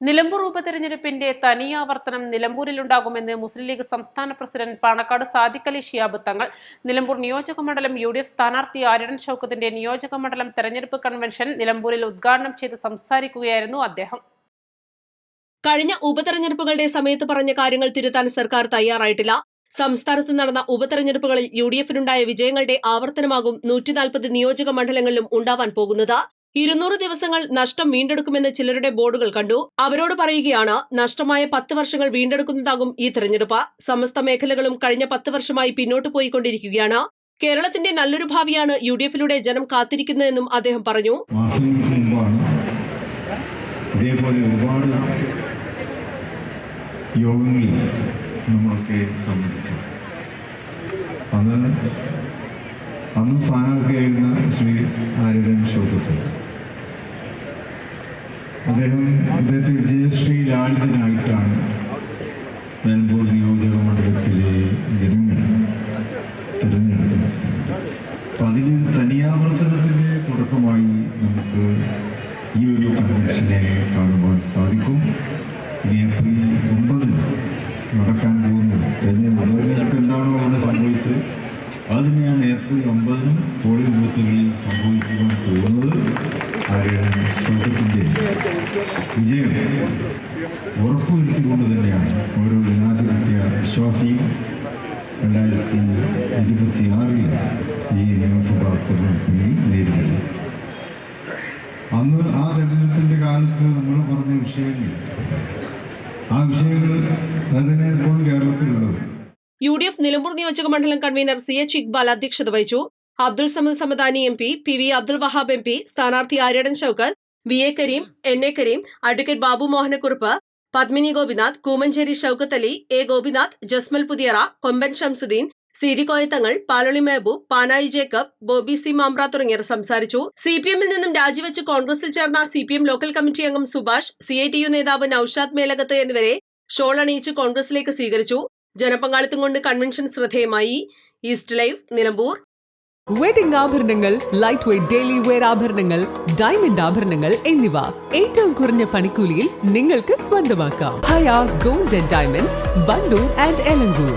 നിലമ്പൂർ ഉപതെരഞ്ഞെടുപ്പിന്റെ തനിയാവർത്തനം നിലമ്പൂരിലുണ്ടാകുമെന്ന് മുസ്ലിം league സംസ്ഥാന president Panakkad Sadiq Ali Shihab Thangal. Nilambur നിയോജകമണ്ഡലം UDF സ്ഥാനാർത്ഥി ആര്യടൻ ഷൗക്കത്തിന്റെ നിയോജകമണ്ഡലം തെരഞ്ഞെടുപ്പ് കൺവെൻഷൻ നിലമ്പൂരിൽ ഉദ്ഘാടനം ചെയ്ത് സംസാരിക്കുകയായിരുന്നു അദ്ദേഹം. കഴിഞ്ഞ ഉപതെരഞ്ഞെടുപ്പുകളുടെ സമയത്ത് പറഞ്ഞ കാര്യങ്ങൾ തിരുത്താൻ സർക്കാർ തയ്യാറായിട്ടില്ല. സംസ്ഥാനത്ത് നടന്ന ഉപതെരഞ്ഞെടുപ്പുകളിൽ UDFനുണ്ടായ വിജയങ്ങളുടെ ആവർത്തനമാകും 140 നിയോജക മണ്ഡലങ്ങളിലും ഉണ്ടാവാൻ പോകുന്നത്. 200 ദിവസങ്ങൾ നഷ്ടം വീണ്ടെടുക്കുമെന്ന് ചിലരുടെ ബോർഡുകൾ കണ്ടു. അവരോട് പറയുകയാണ്, നഷ്ടമായ 10 വർഷങ്ങൾ വീണ്ടെടുക്കുന്നതാകും ഈ തെരഞ്ഞെടുപ്പ്. സമസ്ത മേഖലകളും കഴിഞ്ഞ 10 വർഷമായി പിന്നോട്ട് പോയിക്കൊണ്ടിരിക്കുകയാണ്. കേരളത്തിന്റെ നല്ലൊരു ഭാവിയാണ് UDFിലൂടെ ജനം കാത്തിരിക്കുന്നതെന്നും അദ്ദേഹം പറഞ്ഞു. ഇതേപോലെ ഒരുപാട് യോഗങ്ങളിൽ നമ്മളൊക്കെ സംബന്ധിച്ചു. അന്നും സ്ഥാനാർത്ഥിയായിരുന്ന ശ്രീ ആര്യടൻ ഷൗക്കത്ത് അദ്ദേഹത്തെ വിജയശ്രീ ലാളിതനായിട്ടാണ് നിലമ്പൂർ നിയോജക മണ്ഡലത്തിലെ ജനങ്ങൾ തിരഞ്ഞെടുത്തത്. അപ്പം അതിന് തനിയാവർത്തനത്തിൻ്റെ തുടക്കമായി നമുക്ക് ഈ ഒരു കൺവെൻഷനെ കാണുവാൻ സാധിക്കും. ഇനി ഏപ്രിൽ 9 നടക്കാൻ പോകുന്നു. ഉപതെരഞ്ഞെടുപ്പ് എന്താണോ അവിടെ സംഭവിച്ചത് അത് തന്നെയാണ് ഏപ്രിൽ 9 പോളിംഗ് ബൂത്തുകളിൽ സംഭവിക്കുവാൻ പോകുന്നത്. ആര്യടൻ ഷൗക്കത്തിൻ്റെ വിജയം ഉറപ്പുവരുത്തിക്കൊണ്ട് തന്നെയാണ് ഓരോ ജനാധിപത്യ വിശ്വാസിയും 2026 ഈ നിയമസഭാ തെരഞ്ഞെടുപ്പിൽ നേരിടുന്നത്. അന്ന് ആ തെരഞ്ഞെടുപ്പിൻ്റെ കാലത്ത് നമ്മൾ പറഞ്ഞ വിഷയങ്ങൾ അതിനെ ഇപ്പോൾ കേരളത്തിലുള്ളത്. UDF നിലമ്പൂർ നിയോജക മണ്ഡലം കൺവീനർ CH ഇക്ബാൽ അധ്യക്ഷത വഹിച്ചു. Abdul Samad Samadani MP, PV Abdul Wahab MP, സ്ഥാനാർത്ഥി Aryadan Shoukath, VA Kareem, NA Kareem, advocate Babu Mohanakurup, Padmini Gopinath, Koomancheri Shoukath Ali, A Gopinath, Jasmal Puthiyara, Komban Shamsuddin, CD Koyathangal, Paloli Mehaboob, Panayi Jacob, Bobby C Mambra തുടങ്ങിയവർ സംസാരിച്ചു. CPM-ൽ നിന്നും രാജിവെച്ച് കോൺഗ്രസിൽ ചേർന്ന CPM ലോക്കൽ കമ്മിറ്റി അംഗം സുഭാഷ്, CITU നേതാവ് നൌഷാദ് മേലകത്ത് എന്നിവരെ ഷോൾ അണിയിച്ച് കോൺഗ്രസിലേക്ക് സ്വീകരിച്ചു. ജനപങ്കാളിത്തം കൊണ്ട് കൺവെൻഷൻ ശ്രദ്ധേയമായി. East live, Nilambur. വെഡിംഗ് ആഭരണങ്ങൾ, ലൈറ്റ് വെയ്റ്റ് ഡെയിലി വെയർ ആഭരണങ്ങൾ, ഡയമണ്ട് ആഭരണങ്ങൾ എന്നിവ ഏറ്റവും കുറഞ്ഞ പണിക്കൂലിയിൽ നിങ്ങൾക്ക് സ്വന്തമാക്കാം. Haya gold and diamonds, Bandur and Elankur.